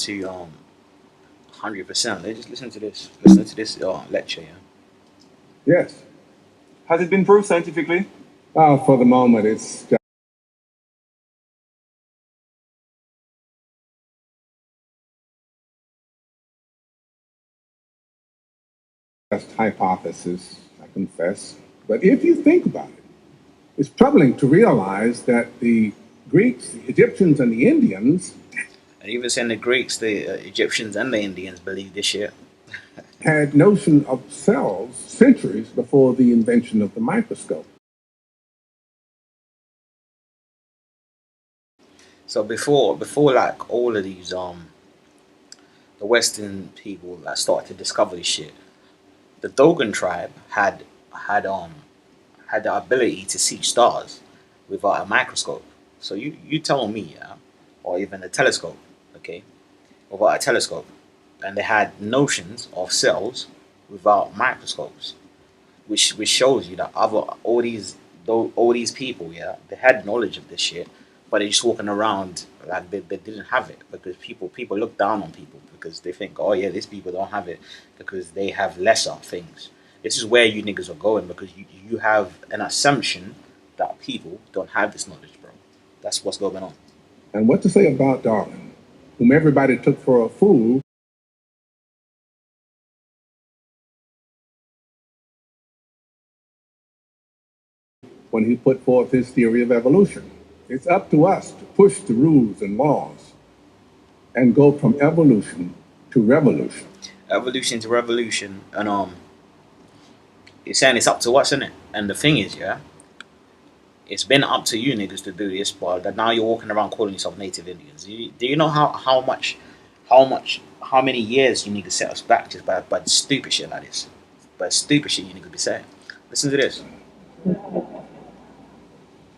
to 100%. Let's just listen to this. Listen to this lecture. Yeah. Yes. Has it been proved scientifically? For the moment, it's just hypothesis, I confess. But if you think about it, it's troubling to realize that the Greeks, the Egyptians, and the Indians And even saying the Greeks, the Egyptians, and the Indians believe this shit. had notion of cells centuries before the invention of the microscope. So before like all of these the Western people that started to discover this shit, the Dogon tribe had um had the ability to see stars without a microscope. So you tell me, yeah, or even a telescope, okay, without a telescope, and they had notions of cells without microscopes, which shows you that other all these people, yeah, they had knowledge of this shit, but they're just walking around like they didn't have it because people look down on people because they think, oh yeah, these people don't have it because they have lesser things. This is where you niggas are going because you have an assumption that people don't have this knowledge, bro. That's what's going on. And what to say about Darwin, whom everybody took for a fool when he put forth his theory of evolution? It's up to us to push the rules and laws and go from evolution to revolution. Evolution to revolution, and it's saying it's up to us, isn't it? And the thing is, yeah, it's been up to you niggas to do this, but that now you're walking around calling yourself native Indians. Do you know how many years you niggas set us back just by the stupid shit like this? By stupid shit you niggas be saying. Listen to this.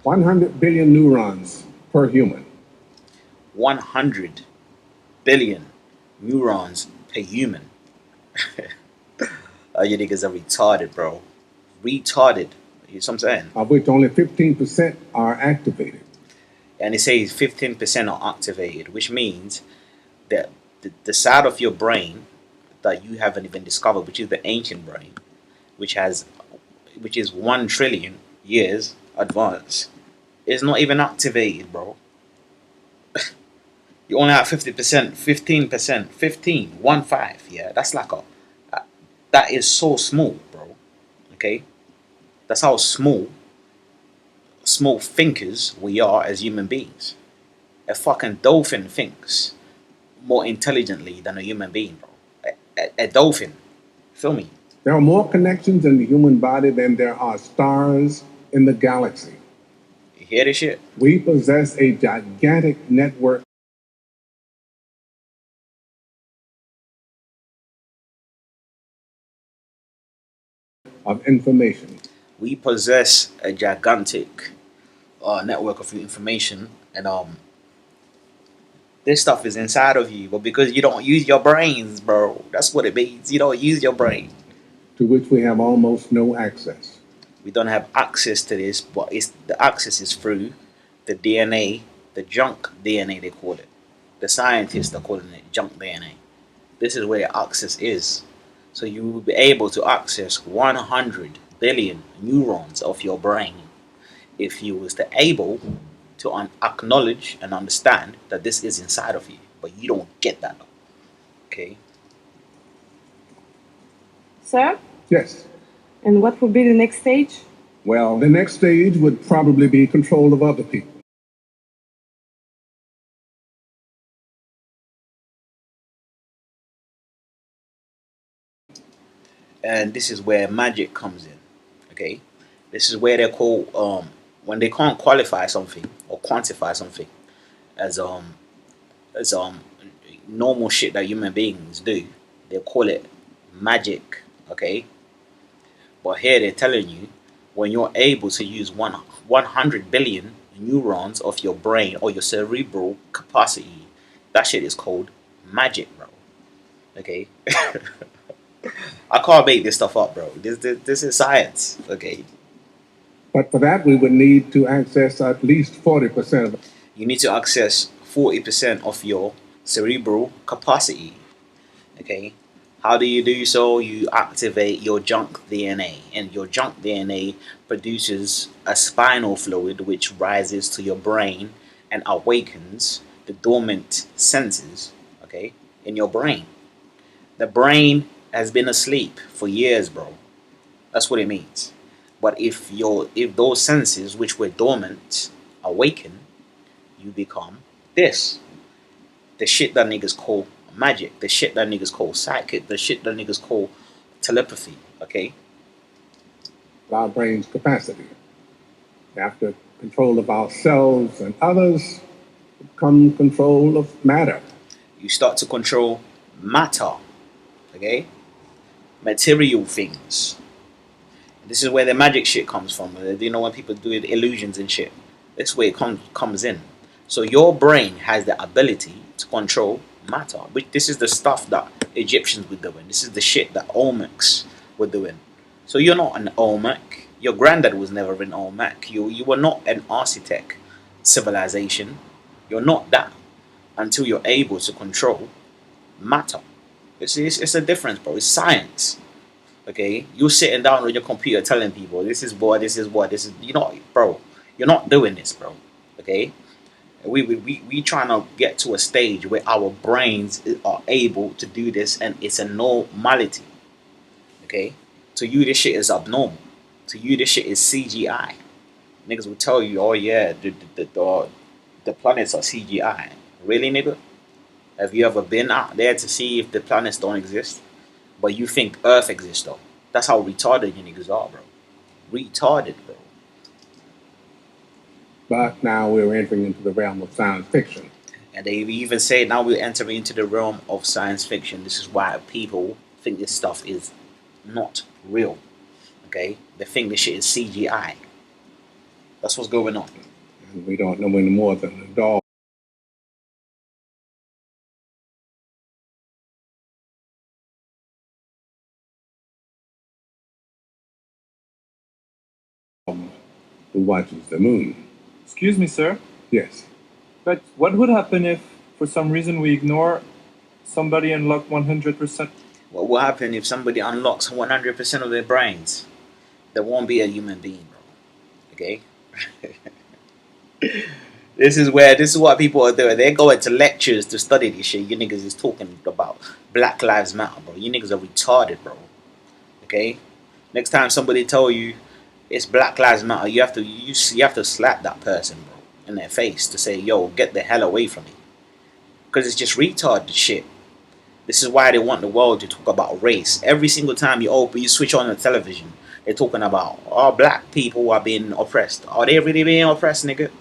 100 billion neurons per human. 100 billion neurons per human. You niggas are retarded, bro. Retarded. You know what I'm saying? Of which only 15% are activated. And it says 15% are activated, which means that the side of your brain that you haven't even discovered, which is the ancient brain, which is 1 trillion years advanced, is not even activated, bro. You only have 50%, 15%, 15, 1 5. Yeah, that's like that is so small, bro. Okay, that's how small thinkers we are as human beings. A fucking dolphin thinks more intelligently than a human being, bro. A dolphin, feel me? There are more connections in the human body than there are stars in the galaxy. You hear this shit? We possess a gigantic network of information. We possess a gigantic network of information, and this stuff is inside of you, but because you don't use your brains, bro, that's what it means. You don't use your brain. To which we have almost no access. We don't have access to this, but the access is through the DNA, the junk DNA they call it. The scientists are calling it junk DNA. This is where the access is. So you will be able to access 100 billion neurons of your brain if you was to able to acknowledge and understand that this is inside of you, but you don't get that. Okay. Sir? Yes. And what would be the next stage? Well, the next stage would probably be control of other people. And this is where magic comes in. Okay. This is where they call when they can't qualify something or quantify something as as normal shit that human beings do. They call it magic. Okay. But here they're telling you when you're able to use 100 billion neurons of your brain or your cerebral capacity, that shit is called magic, bro. Okay. I can't make this stuff up, bro. This is science. Okay. But for that, we would need to access at least 40% of it. You need to access 40% of your cerebral capacity. Okay, how do you do so? You activate your junk DNA, and your junk DNA produces a spinal fluid which rises to your brain and awakens the dormant senses, okay, in your brain. The brain has been asleep for years, bro. That's what it means. But if those senses which were dormant awaken, you become this. The shit that niggas call magic, the shit that niggas call psychic, the shit that niggas call telepathy, okay? Our brain's capacity. After control of ourselves and others, come control of matter. You start to control matter, okay? Material things. This is where the magic shit comes from. You know when people do illusions and shit. This is where it comes in. So your brain has the ability to control matter. Which this is the stuff that Egyptians were doing. This is the shit that Olmecs were doing. So you're not an Olmec. Your granddad was never an Olmec. You were not an architect civilization. You're not that until you're able to control matter. It's a difference, bro. It's science. Okay, you're sitting down on your computer telling people this is what, this is what, this is. You know, bro. You're not doing this, bro. Okay, we trying to get to a stage where our brains are able to do this, and it's a normality. Okay, to you this shit is abnormal. To you this shit is CGI. Niggas will tell you, oh yeah, the planets are CGI. Really, nigga? Have you ever been out there to see if the planets don't exist? But you think Earth exists though. That's how retarded you niggas are, bro. Retarded, bro. But now we're entering into the realm of science fiction. And they even say now we're entering into the realm of science fiction. This is why people think this stuff is not real. Okay? They think this shit is CGI. That's what's going on. And we don't know any more than a dog who watches the moon. Excuse me, sir, Yes. but what would happen if, for some reason, we ignore somebody and lock 100%? What will happen if somebody unlocks 100% of their brains? There won't be a human being, bro. Okay? This is what people are doing. They're going to lectures to study this shit. You niggas is talking about Black Lives Matter, bro. You niggas are retarded, bro. Okay? Next time somebody tell you it's Black Lives Matter, you have to slap that person, bro, in their face to say, yo, get the hell away from me. Because it's just retarded shit. This is why they want the world to talk about race. Every single time you switch on the television, they're talking about, oh, black people are being oppressed. Are they really being oppressed, nigga?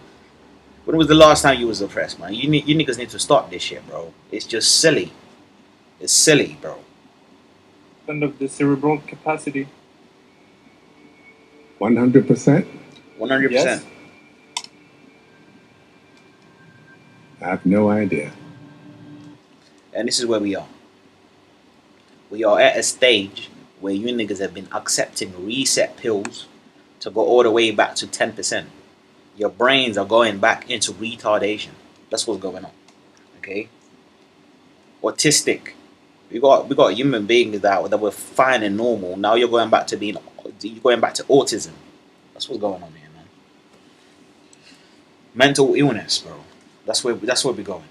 When was the last time you was oppressed, man? You niggas need to stop this shit, bro. It's just silly. It's silly, bro. And of the cerebral capacity. 100%? 100%. Yes. I have no idea. And this is where we are. We are at a stage where you niggas have been accepting reset pills to go all the way back to 10%. Your brains are going back into retardation. That's what's going on. Okay? Autistic. We got human beings that were fine and normal. Now you're going back to autism. That's what's going on here, man. Mental illness, bro. That's where we're going.